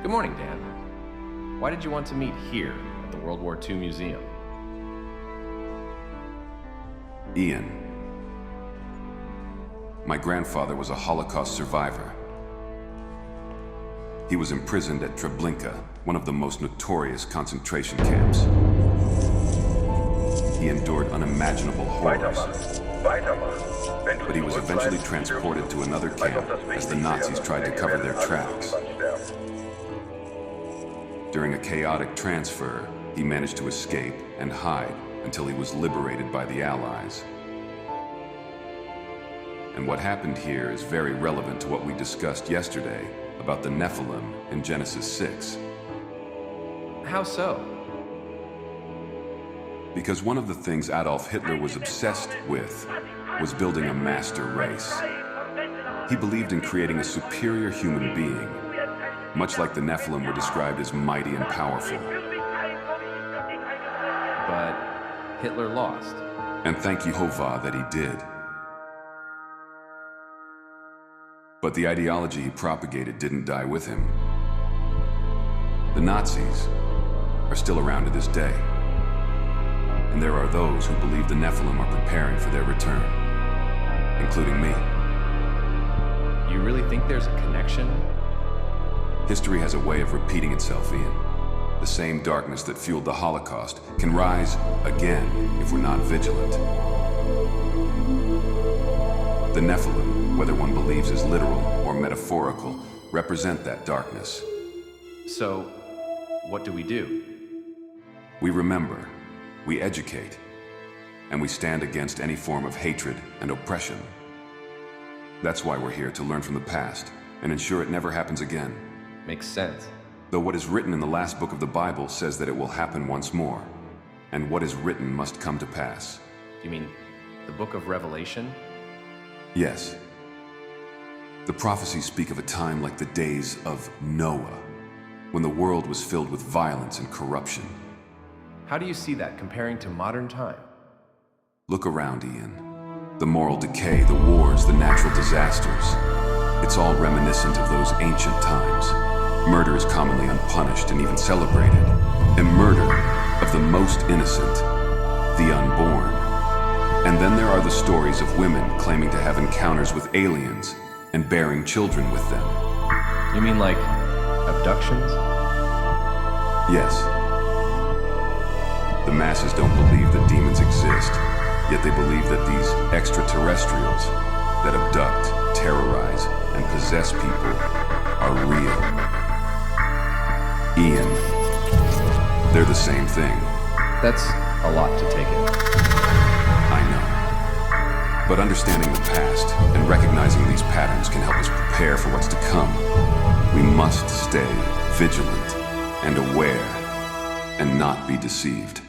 Good morning, Dan. Why did you want to meet here at the World War II Museum? Ian. My grandfather was a Holocaust survivor. He was imprisoned at Treblinka, one of the most notorious concentration camps. He endured unimaginable horrors. But he was eventually transported to another camp as the Nazis tried to cover their tracks. During a chaotic transfer, he managed to escape and hide until he was liberated by the Allies. And what happened here is very relevant to what we discussed yesterday about the Nephilim in Genesis 6. How so? Because one of the things Adolf Hitler was obsessed with was building a master race. He believed in creating a superior human being, much like the Nephilim were described as mighty and powerful. But Hitler lost. And thank Jehovah that he did. But the ideology he propagated didn't die with him. The Nazis are still around to this day. And there are those who believe the Nephilim are preparing for their return, including me. You really think there's a connection? History has a way of repeating itself, Ian. The same darkness that fueled the Holocaust can rise again if we're not vigilant. The Nephilim, whether one believes is literal or metaphorical, represent that darkness. So, what do we do? We remember, we educate, and we stand against any form of hatred and oppression. That's why we're here, to learn from the past and ensure it never happens again. Makes sense. Though what is written in the last book of the Bible says that it will happen once more, and what is written must come to pass. You mean the book of Revelation? Yes. The prophecies speak of a time like the days of Noah, when the world was filled with violence and corruption. How do you see that comparing to modern time? Look around, Ian. The moral decay, the wars, the natural disasters. It's all reminiscent of those ancient times. Murder is commonly unpunished and even celebrated. And murder of the most innocent, the unborn. And then there are the stories of women claiming to have encounters with aliens and bearing children with them. You mean like abductions? Yes. The masses don't believe that demons exist, yet they believe that these extraterrestrials that abduct, terrorize, and possess people are real. Ian, they're the same thing. That's a lot to take in. I know. But understanding the past and recognizing these patterns can help us prepare for what's to come. We must stay vigilant and aware and not be deceived.